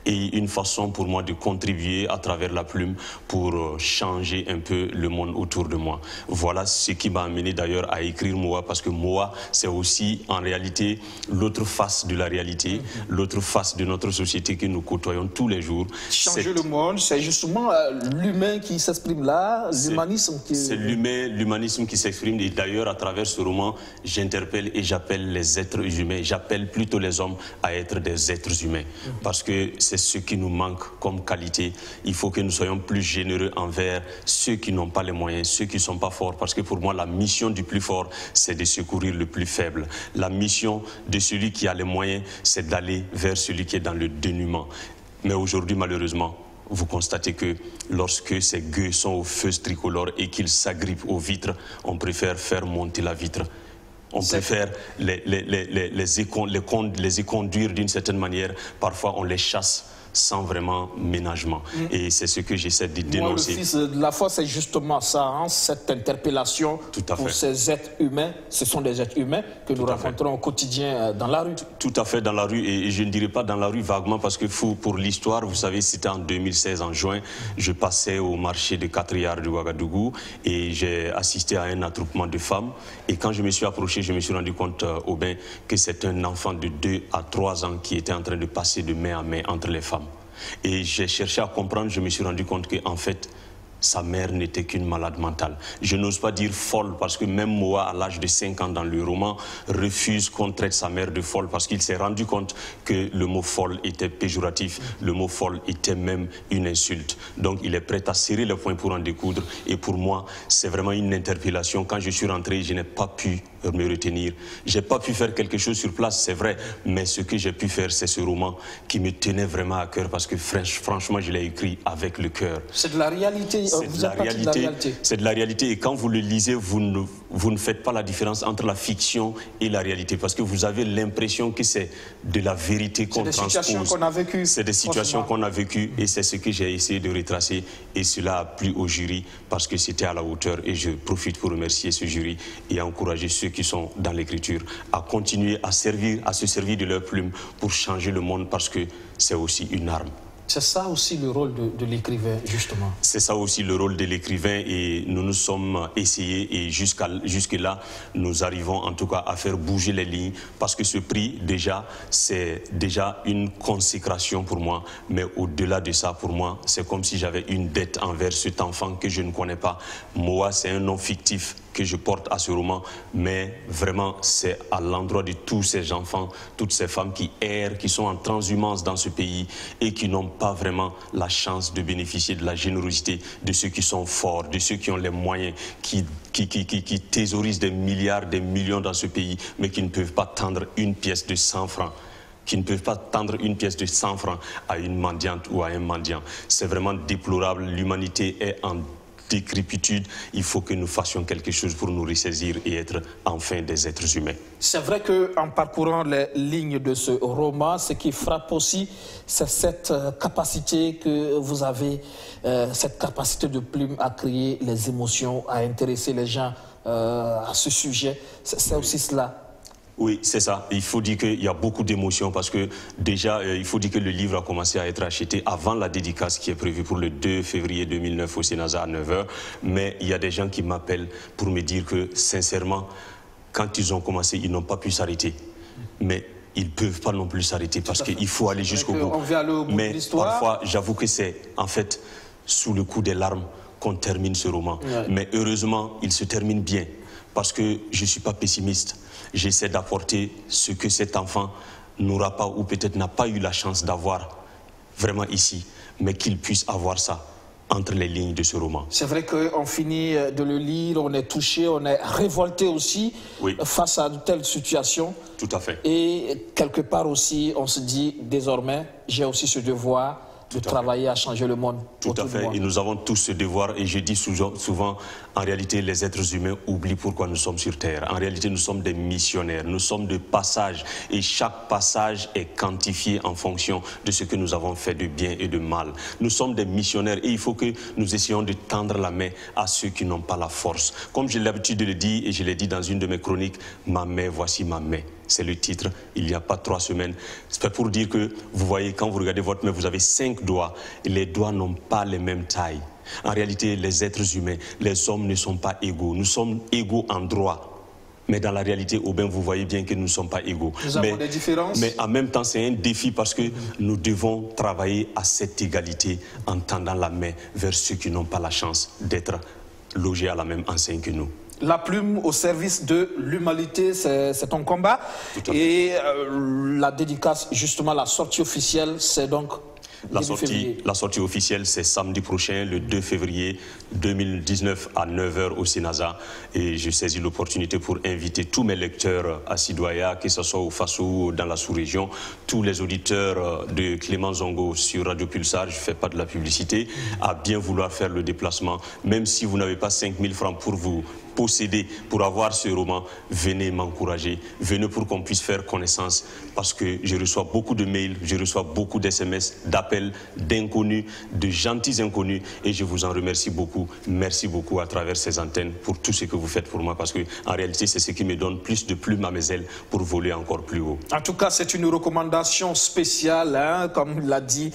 Et une façon pour moi de contribuer à travers la plume pour changer un peu le monde autour de moi. Voilà ce qui m'a amené d'ailleurs à écrire Moa, parce que Moa, c'est aussi en réalité l'autre face de la réalité, l'autre face de notre société que nous côtoyons tous les jours. Changer le monde, c'est justement l'humain qui s'exprime là, l'humanisme qui... C'est l'humanisme qui s'exprime, et d'ailleurs à travers ce roman, j'interpelle et j'appelle les êtres humains, j'appelle plutôt les hommes à être des êtres humains, parce que c'est ce qui nous manque comme qualité. Il faut que nous soyons plus généreux envers ceux qui n'ont pas les moyens, ceux qui ne sont pas forts, parce que pour moi, la mission du plus fort, c'est de secourir le plus faible. La mission de celui qui a les moyens, c'est d'aller vers celui qui est dans le dénuement. Mais aujourd'hui, malheureusement, vous constatez que lorsque ces gueux sont au feu tricolore et qu'ils s'agrippent aux vitres, on préfère faire monter la vitre. On préfère les éconduire d'une certaine manière. Parfois, on les chasse sans vraiment ménagement. Et c'est ce que j'essaie de dénoncer. Moi, le fils de la foi, c'est justement ça, hein, cette interpellation pour ces êtres humains. Ce sont des êtres humains que nous rencontrons au quotidien dans la rue. Tout à fait, dans la rue. Et je ne dirais pas dans la rue vaguement, parce que pour l'histoire, vous savez, c'était en 2016, en juin, je passais au marché de 4 Yard de Ouagadougou et j'ai assisté à un attroupement de femmes. Et quand je me suis approché, je me suis rendu compte, Aubin, que c'est un enfant de 2 à 3 ans qui était en train de passer de main à main entre les femmes. Et j'ai cherché à comprendre, je me suis rendu compte qu'en fait, sa mère n'était qu'une malade mentale. Je n'ose pas dire folle, parce que même Moa, à l'âge de 5 ans dans le roman, refuse qu'on traite sa mère de folle, parce qu'il s'est rendu compte que le mot folle était péjoratif, le mot folle était même une insulte. Donc il est prêt à serrer les poings pour en découdre. Et pour moi, c'est vraiment une interpellation. Quand je suis rentré, je n'ai pas pu me retenir. J'ai pas pu faire quelque chose sur place, c'est vrai, mais ce que j'ai pu faire, c'est ce roman qui me tenait vraiment à cœur, parce que franchement, je l'ai écrit avec le cœur. C'est de la réalité. C'est de la réalité. Et quand vous le lisez, vous ne faites pas la différence entre la fiction et la réalité, parce que vous avez l'impression que c'est de la vérité qu'on transpose. C'est des situations qu'on a vécues. C'est des situations qu'on a vécues, et c'est ce que j'ai essayé de retracer. Et cela a plu au jury, parce que c'était à la hauteur. Et je profite pour remercier ce jury et encourager ceux qui sont dans l'écriture à continuer à se servir de leur plume pour changer le monde, parce que c'est aussi une arme. C'est ça aussi le rôle de l'écrivain, justement. C'est ça aussi le rôle de l'écrivain et nous nous sommes essayés et jusque-là, nous arrivons en tout cas à faire bouger les lignes parce que ce prix, déjà, c'est déjà une consécration pour moi. Mais au-delà de ça, pour moi, c'est comme si j'avais une dette envers cet enfant que je ne connais pas. Moa, c'est un nom fictif que je porte à ce roman, mais vraiment, c'est à l'endroit de tous ces enfants, toutes ces femmes qui errent, qui sont en transhumance dans ce pays et qui n'ont pas vraiment la chance de bénéficier de la générosité de ceux qui sont forts, de ceux qui ont les moyens, qui thésaurisent des milliards, des millions dans ce pays, mais qui ne peuvent pas tendre une pièce de 100 francs. Qui ne peuvent pas tendre une pièce de 100 francs à une mendiante ou à un mendiant. C'est vraiment déplorable. L'humanité est en décrépitude. Il faut que nous fassions quelque chose pour nous ressaisir et être enfin des êtres humains. C'est vrai qu'en parcourant les lignes de ce roman, ce qui frappe aussi, c'est cette capacité que vous avez, cette capacité de plume à créer les émotions, à intéresser les gens à ce sujet. C'est aussi cela. Oui, c'est ça. Il faut dire qu'il y a beaucoup d'émotions parce que déjà, il faut dire que le livre a commencé à être acheté avant la dédicace qui est prévue pour le 2 février 2009 au Sénasa à 9h. Mais il y a des gens qui m'appellent pour me dire que, sincèrement, quand ils ont commencé, ils n'ont pas pu s'arrêter. Mais ils ne peuvent pas non plus s'arrêter parce qu'il faut aller jusqu'au bout. Mais parfois, j'avoue que c'est en fait sous le coup des larmes qu'on termine ce roman. Ouais. Mais heureusement, il se termine bien parce que je ne suis pas pessimiste. J'essaie d'apporter ce que cet enfant n'aura pas ou peut-être n'a pas eu la chance d'avoir vraiment ici, mais qu'il puisse avoir ça entre les lignes de ce roman. C'est vrai qu'on finit de le lire, on est touché, on est révolté aussi face à de telles situations. Tout à fait. Et quelque part aussi, on se dit désormais, j'ai aussi ce devoir de travailler à changer le monde. Tout à fait. Et nous avons tous ce devoir. Et je dis souvent, en réalité, les êtres humains oublient pourquoi nous sommes sur Terre. En réalité, nous sommes des missionnaires. Nous sommes de passage. Et chaque passage est quantifié en fonction de ce que nous avons fait de bien et de mal. Nous sommes des missionnaires. Et il faut que nous essayions de tendre la main à ceux qui n'ont pas la force. Comme j'ai l'habitude de le dire, et je l'ai dit dans une de mes chroniques, ma main, voici ma main. C'est le titre, il n'y a pas 3 semaines. C'est pour dire que, vous voyez, quand vous regardez votre main, vous avez 5 doigts. Et les doigts n'ont pas les mêmes tailles. En réalité, les êtres humains, les hommes ne sont pas égaux. Nous sommes égaux en droit. Mais dans la réalité, au bien, vous voyez bien que nous ne sommes pas égaux. Nous avons des différences. Mais en même temps, c'est un défi parce que nous devons travailler à cette égalité en tendant la main vers ceux qui n'ont pas la chance d'être logés à la même enseigne que nous. La plume au service de l'humanité, c'est ton combat. Et la dédicace, justement, la sortie officielle, c'est donc la sortie officielle, c'est samedi prochain, le 2 février 2019 à 9h au Sénasa. Et je saisis l'opportunité pour inviter tous mes lecteurs à Sidoaya, que ce soit au Faso ou dans la sous-région, tous les auditeurs de Clément Zongo sur Radio Pulsar, je ne fais pas de la publicité, à bien vouloir faire le déplacement. Même si vous n'avez pas 5 000 francs pour vous posséder, pour avoir ce roman, venez m'encourager, venez pour qu'on puisse faire connaissance, parce que je reçois beaucoup de mails, je reçois beaucoup d'SMS, d'appels, d'inconnus, de gentils inconnus, et je vous en remercie beaucoup. Merci beaucoup à travers ces antennes pour tout ce que vous faites pour moi, parce que en réalité, c'est ce qui me donne plus de plumes à mes ailes pour voler encore plus haut. En tout cas, c'est une recommandation spéciale, hein, comme il l'a dit.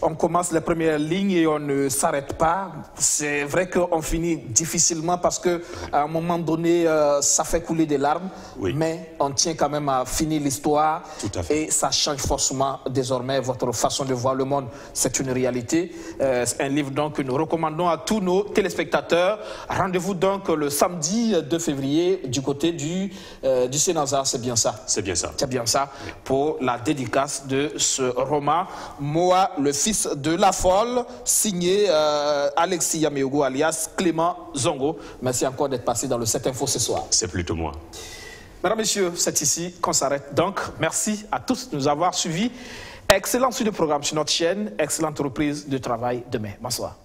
On commence les premières lignes et on ne s'arrête pas. C'est vrai qu'on finit difficilement parce que à un moment donné, ça fait couler des larmes, mais on tient quand même à finir l'histoire et ça change forcément désormais votre façon de voir le monde. C'est une réalité. C'est un livre donc que nous recommandons à tous nos téléspectateurs. Rendez-vous donc le samedi 2 février du côté du Sénasa, c'est bien ça? C'est bien ça. C'est bien ça, pour la dédicace de ce roman, Moa, le fils de la folle, signé Alexis Yameogo alias Clément Zongo. Merci encore d'être passé dans le 7 Info ce soir. C'est plutôt moi. Mesdames, Messieurs, c'est ici qu'on s'arrête. Donc, merci à tous de nous avoir suivis. Excellente suite de programme sur notre chaîne. Excellente reprise de travail demain. Bonsoir.